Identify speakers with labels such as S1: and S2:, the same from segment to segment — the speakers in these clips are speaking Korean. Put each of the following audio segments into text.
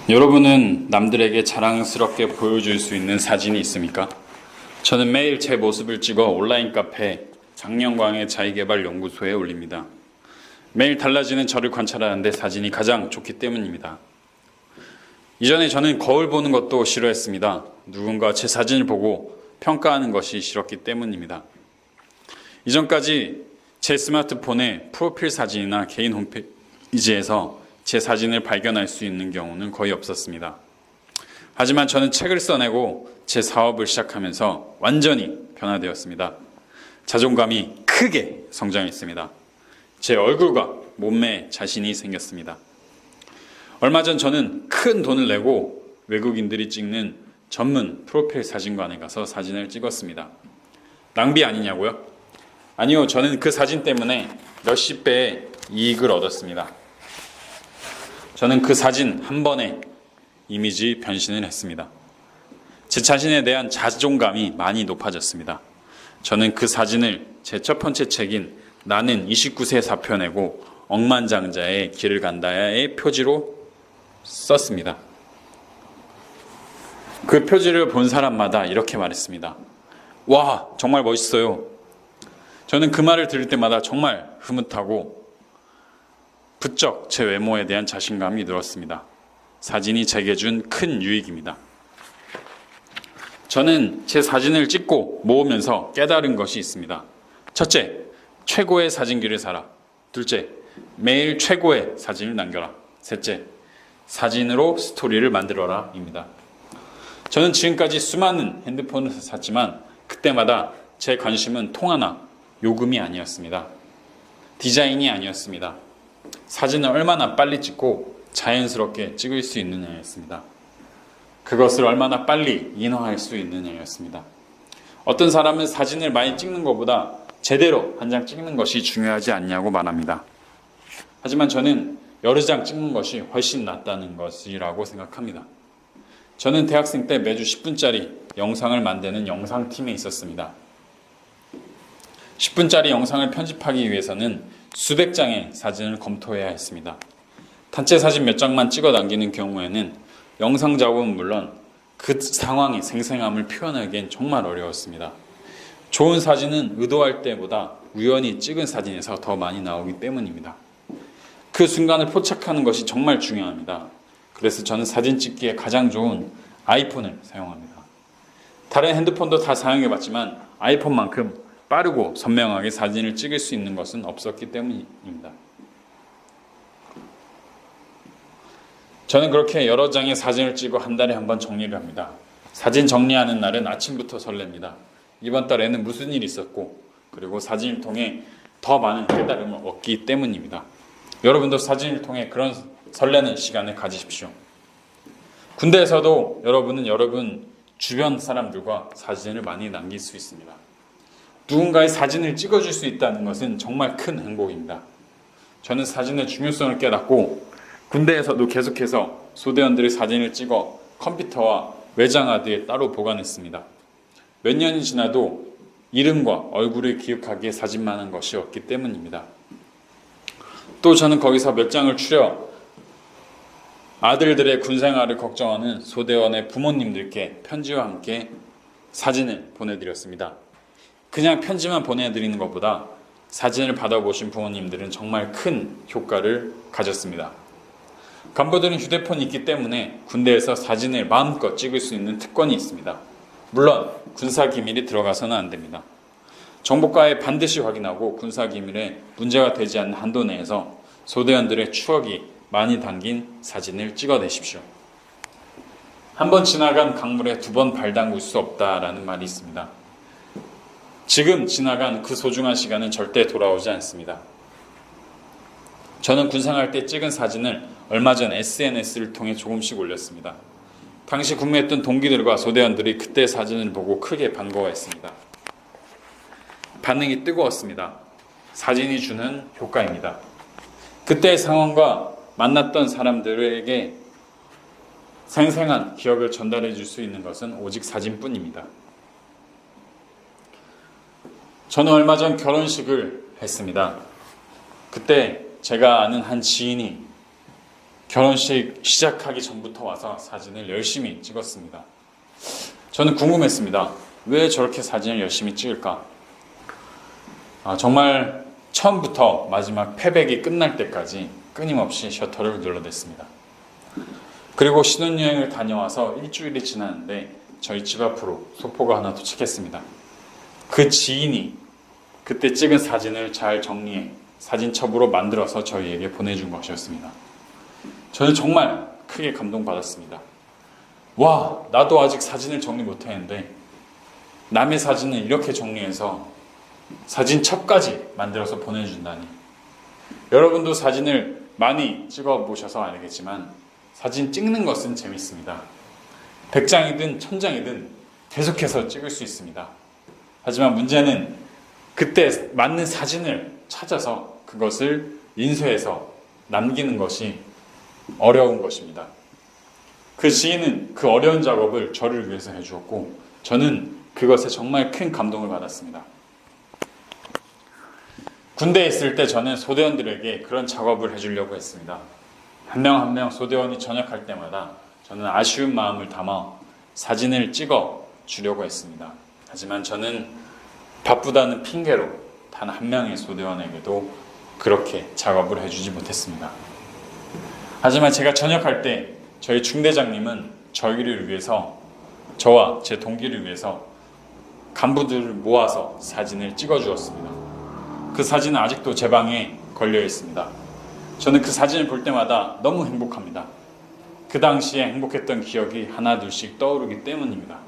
S1: 여러분은 남들에게 자랑스럽게 보여줄 수 있는 사진이 있습니까? 저는 매일 제 모습을 찍어 온라인 카페 장영광의 자기계발 연구소에 올립니다. 매일 달라지는 저를 관찰하는데 사진이 가장 좋기 때문입니다. 이전에 저는 거울 보는 것도 싫어했습니다. 누군가 제 사진을 보고 평가하는 것이 싫었기 때문입니다. 이전까지 제 스마트폰에 프로필 사진이나 개인 홈페이지에서 제 사진을 발견할 수 있는 경우는 거의 없었습니다. 하지만 저는 책을 써내고 제 사업을 시작하면서 완전히 변화되었습니다. 자존감이 크게 성장했습니다. 제 얼굴과 몸매에 자신이 생겼습니다. 얼마 전 저는 큰 돈을 내고 외국인들이 찍는 전문 프로필 사진관에 가서 사진을 찍었습니다. 낭비 아니냐고요? 아니요, 저는 그 사진 때문에 몇십 배의 이익을 얻었습니다. 저는 그 사진 한 번에 이미지 변신을 했습니다. 제 자신에 대한 자존감이 많이 높아졌습니다. 저는 그 사진을 제 첫 번째 책인 나는 29세 사표내고 억만장자의 길을 간다의 표지로 썼습니다. 그 표지를 본 사람마다 이렇게 말했습니다. 와, 정말 멋있어요. 저는 그 말을 들을 때마다 정말 흐뭇하고 부쩍 제 외모에 대한 자신감이 늘었습니다. 사진이 제게 준 큰 유익입니다. 저는 제 사진을 찍고 모으면서 깨달은 것이 있습니다. 첫째, 최고의 사진기를 사라. 둘째, 매일 최고의 사진을 남겨라. 셋째, 사진으로 스토리를 만들어라 입니다. 저는 지금까지 수많은 핸드폰을 샀지만 그때마다 제 관심은 통화나 요금이 아니었습니다. 디자인이 아니었습니다. 사진을 얼마나 빨리 찍고 자연스럽게 찍을 수 있느냐였습니다. 그것을 얼마나 빨리 인화할 수 있느냐였습니다. 어떤 사람은 사진을 많이 찍는 것보다 제대로 한 장 찍는 것이 중요하지 않냐고 말합니다. 하지만 저는 여러 장 찍는 것이 훨씬 낫다는 것이라고 생각합니다. 저는 대학생 때 매주 10분짜리 영상을 만드는 영상팀에 있었습니다. 10분짜리 영상을 편집하기 위해서는 수백 장의 사진을 검토해야 했습니다. 단체 사진 몇 장만 찍어 남기는 경우에는 영상 작업은 물론 그 상황의 생생함을 표현하기엔 정말 어려웠습니다. 좋은 사진은 의도할 때보다 우연히 찍은 사진에서 더 많이 나오기 때문입니다. 그 순간을 포착하는 것이 정말 중요합니다. 그래서 저는 사진 찍기에 가장 좋은 아이폰을 사용합니다. 다른 핸드폰도 다 사용해봤지만 아이폰만큼 빠르고 선명하게 사진을 찍을 수 있는 것은 없었기 때문입니다. 저는 그렇게 여러 장의 사진을 찍어 한 달에 한 번 정리를 합니다. 사진 정리하는 날은 아침부터 설렙니다. 이번 달에는 무슨 일이 있었고, 그리고 사진을 통해 더 많은 깨달음을 얻기 때문입니다. 여러분도 사진을 통해 그런 설레는 시간을 가지십시오. 군대에서도 여러분은 여러분 주변 사람들과 사진을 많이 남길 수 있습니다. 누군가의 사진을 찍어줄 수 있다는 것은 정말 큰 행복입니다. 저는 사진의 중요성을 깨닫고 군대에서도 계속해서 소대원들의 사진을 찍어 컴퓨터와 외장하드에 따로 보관했습니다. 몇 년이 지나도 이름과 얼굴을 기억하기에 사진만한 것이 없기 때문입니다. 또 저는 거기서 몇 장을 추려 아들들의 군생활을 걱정하는 소대원의 부모님들께 편지와 함께 사진을 보내드렸습니다. 그냥 편지만 보내드리는 것보다 사진을 받아보신 부모님들은 정말 큰 효과를 가졌습니다. 간부들은 휴대폰이 있기 때문에 군대에서 사진을 마음껏 찍을 수 있는 특권이 있습니다. 물론 군사 기밀이 들어가서는 안 됩니다. 정보과에 반드시 확인하고 군사 기밀에 문제가 되지 않는 한도 내에서 소대원들의 추억이 많이 담긴 사진을 찍어내십시오. 한 번 지나간 강물에 두 번 발 담글 수 없다라는 말이 있습니다. 지금 지나간 그 소중한 시간은 절대 돌아오지 않습니다. 저는 군생활 때 찍은 사진을 얼마 전 SNS를 통해 조금씩 올렸습니다. 당시 근무했던 동기들과 소대원들이 그때 사진을 보고 크게 반가워했습니다. 반응이 뜨거웠습니다. 사진이 주는 효과입니다. 그때의 상황과 만났던 사람들에게 생생한 기억을 전달해 줄 수 있는 것은 오직 사진뿐입니다. 저는 얼마 전 결혼식을 했습니다. 그때 제가 아는 한 지인이 결혼식 시작하기 전부터 와서 사진을 열심히 찍었습니다. 저는 궁금했습니다. 왜 저렇게 사진을 열심히 찍을까? 정말 처음부터 마지막 패백이 끝날 때까지 끊임없이 셔터를 눌러댔습니다. 그리고 신혼여행을 다녀와서 일주일이 지났는데 저희 집 앞으로 소포가 하나 도착했습니다. 그 지인이 그때 찍은 사진을 잘 정리해 사진첩으로 만들어서 저희에게 보내준 것이었습니다. 저는 정말 크게 감동받았습니다. 와, 나도 아직 사진을 정리 못했는데 남의 사진을 이렇게 정리해서 사진첩까지 만들어서 보내준다니. 여러분도 사진을 많이 찍어보셔서 알겠지만 사진 찍는 것은 재밌습니다. 100장이든 1000장이든 계속해서 찍을 수 있습니다. 하지만 문제는 그때 맞는 사진을 찾아서 그것을 인쇄해서 남기는 것이 어려운 것입니다. 그 지인은 그 어려운 작업을 저를 위해서 해주었고 저는 그것에 정말 큰 감동을 받았습니다. 군대에 있을 때 저는 소대원들에게 그런 작업을 해주려고 했습니다. 한 명 한 명 소대원이 전역할 때마다 저는 아쉬운 마음을 담아 사진을 찍어 주려고 했습니다. 하지만 저는 바쁘다는 핑계로 단 한 명의 소대원에게도 그렇게 작업을 해주지 못했습니다. 하지만 제가 전역할 때 저희 중대장님은 저희를 위해서, 저와 제 동기를 위해서 간부들을 모아서 사진을 찍어 주었습니다. 그 사진은 아직도 제 방에 걸려 있습니다. 저는 그 사진을 볼 때마다 너무 행복합니다. 그 당시에 행복했던 기억이 하나 둘씩 떠오르기 때문입니다.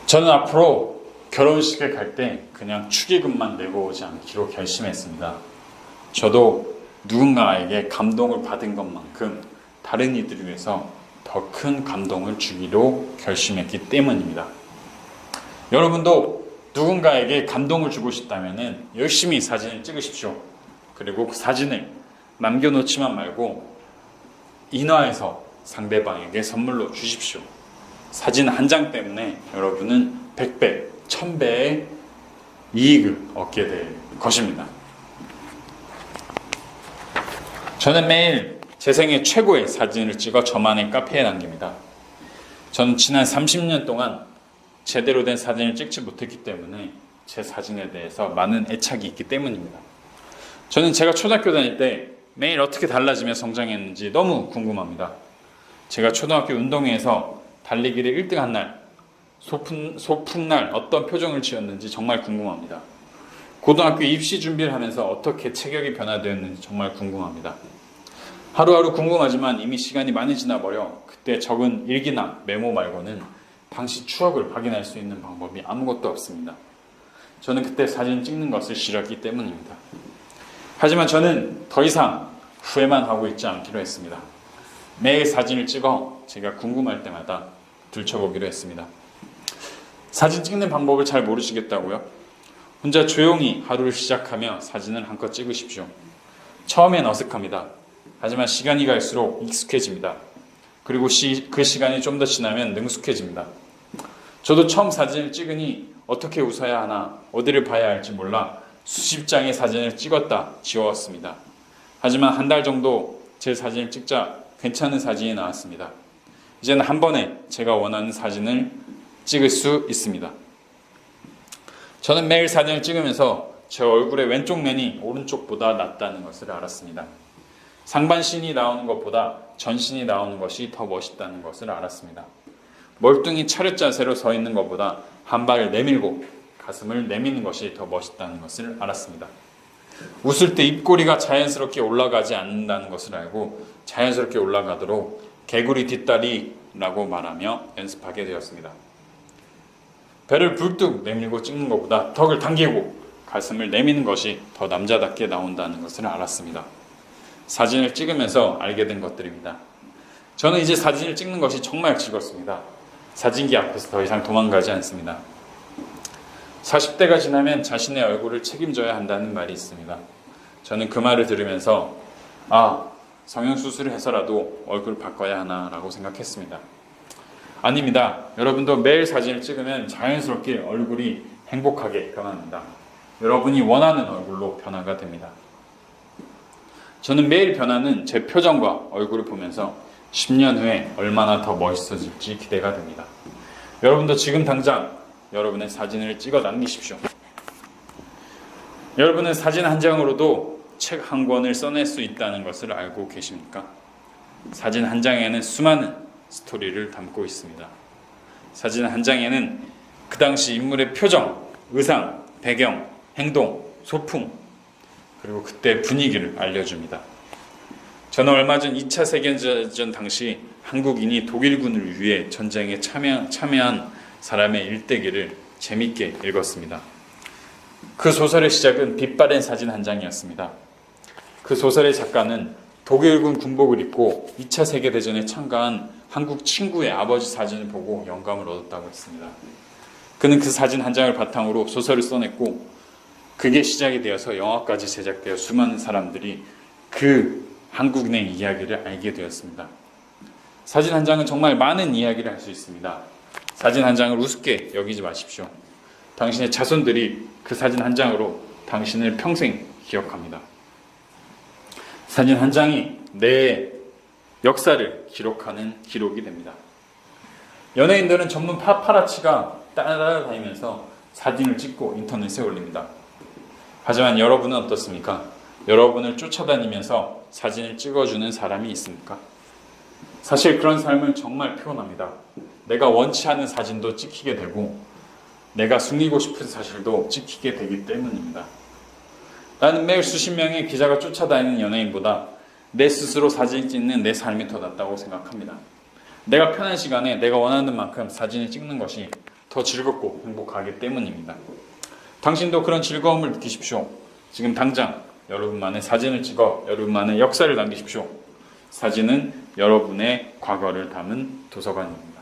S1: 저는 앞으로 결혼식에 갈 때 그냥 축의금만 내고 오지 않기로 결심했습니다. 저도 누군가에게 감동을 받은 것만큼 다른 이들을 위해서 더 큰 감동을 주기로 결심했기 때문입니다. 여러분도 누군가에게 감동을 주고 싶다면 열심히 사진을 찍으십시오. 그리고 그 사진을 남겨놓지만 말고 인화해서 상대방에게 선물로 주십시오. 사진 한 장 때문에 여러분은 100배, 1000배의 이익을 얻게 될 것입니다. 저는 매일 제 생애 최고의 사진을 찍어 저만의 카페에 남깁니다. 저는 지난 30년 동안 제대로 된 사진을 찍지 못했기 때문에 제 사진에 대해서 많은 애착이 있기 때문입니다. 저는 제가 초등학교 다닐 때 매일 어떻게 달라지며 성장했는지 너무 궁금합니다. 제가 초등학교 운동회에서 달리기를 1등한 날, 소풍날 어떤 표정을 지었는지 정말 궁금합니다. 고등학교 입시 준비를 하면서 어떻게 체격이 변화되었는지 정말 궁금합니다. 하루하루 궁금하지만 이미 시간이 많이 지나버려 그때 적은 일기나 메모 말고는 당시 추억을 확인할 수 있는 방법이 아무것도 없습니다. 저는 그때 사진 찍는 것을 싫어했기 때문입니다. 하지만 저는 더 이상 후회만 하고 있지 않기로 했습니다. 매일 사진을 찍어 제가 궁금할 때마다 들춰보기로 했습니다. 사진 찍는 방법을 잘 모르시겠다고요? 혼자 조용히 하루를 시작하며 사진을 한껏 찍으십시오. 처음엔 어색합니다. 하지만 시간이 갈수록 익숙해집니다. 그리고 그 시간이 좀 더 지나면 능숙해집니다. 저도 처음 사진을 찍으니 어떻게 웃어야 하나, 어디를 봐야 할지 몰라 수십 장의 사진을 찍었다 지웠습니다. 하지만 한 달 정도 제 사진을 찍자 괜찮은 사진이 나왔습니다. 이제는 한 번에 제가 원하는 사진을 찍을 수 있습니다. 저는 매일 사진을 찍으면서 제 얼굴의 왼쪽 면이 오른쪽보다 낫다는 것을 알았습니다. 상반신이 나오는 것보다 전신이 나오는 것이 더 멋있다는 것을 알았습니다. 멀뚱히 차렷 자세로 서 있는 것보다 한 발을 내밀고 가슴을 내미는 것이 더 멋있다는 것을 알았습니다. 웃을 때 입꼬리가 자연스럽게 올라가지 않는다는 것을 알고 자연스럽게 올라가도록 개구리 뒷다리라고 말하며 연습하게 되었습니다. 배를 불뚝 내밀고 찍는 것보다 턱을 당기고 가슴을 내미는 것이 더 남자답게 나온다는 것을 알았습니다. 사진을 찍으면서 알게 된 것들입니다. 저는 이제 사진을 찍는 것이 정말 즐겁습니다. 사진기 앞에서 더 이상 도망가지 않습니다. 40대가 지나면 자신의 얼굴을 책임져야 한다는 말이 있습니다. 저는 그 말을 들으면서 성형수술을 해서라도 얼굴을 바꿔야 하나라고 생각했습니다. 아닙니다. 여러분도 매일 사진을 찍으면 자연스럽게 얼굴이 행복하게 변합니다. 여러분이 원하는 얼굴로 변화가 됩니다. 저는 매일 변하는 제 표정과 얼굴을 보면서 10년 후에 얼마나 더 멋있어질지 기대가 됩니다. 여러분도 지금 당장 여러분의 사진을 찍어 남기십시오. 여러분은 사진 한 장으로도 책 한 권을 써낼 수 있다는 것을 알고 계십니까? 사진 한 장에는 수많은 스토리를 담고 있습니다. 사진 한 장에는 그 당시 인물의 표정, 의상, 배경, 행동, 소품, 그리고 그때 분위기를 알려줍니다. 저는 얼마 전 2차 세계대전 당시 한국인이 독일군을 위해 전쟁에 참여한 사람의 일대기를 재밌게 읽었습니다. 그 소설의 시작은 빛바랜 사진 한 장이었습니다. 그 소설의 작가는 독일군 군복을 입고 2차 세계대전에 참가한 한국 친구의 아버지 사진을 보고 영감을 얻었다고 했습니다. 그는 그 사진 한 장을 바탕으로 소설을 써냈고 그게 시작이 되어서 영화까지 제작되어 수많은 사람들이 그 한국인의 이야기를 알게 되었습니다. 사진 한 장은 정말 많은 이야기를 할 수 있습니다. 사진 한 장을 우습게 여기지 마십시오. 당신의 자손들이 그 사진 한 장으로 당신을 평생 기억합니다. 사진 한 장이 내 역사를 기록하는 기록이 됩니다. 연예인들은 전문 파파라치가 따라다니면서 사진을 찍고 인터넷에 올립니다. 하지만 여러분은 어떻습니까? 여러분을 쫓아다니면서 사진을 찍어주는 사람이 있습니까? 사실 그런 삶은 정말 피곤합니다. 내가 원치 않은 사진도 찍히게 되고 내가 숨기고 싶은 사실도 찍히게 되기 때문입니다. 나는 매일 수십 명의 기자가 쫓아다니는 연예인보다 내 스스로 사진 찍는 내 삶이 더 낫다고 생각합니다. 내가 편한 시간에 내가 원하는 만큼 사진을 찍는 것이 더 즐겁고 행복하기 때문입니다. 당신도 그런 즐거움을 느끼십시오. 지금 당장 여러분만의 사진을 찍어 여러분만의 역사를 남기십시오. 사진은 여러분의 과거를 담은 도서관입니다.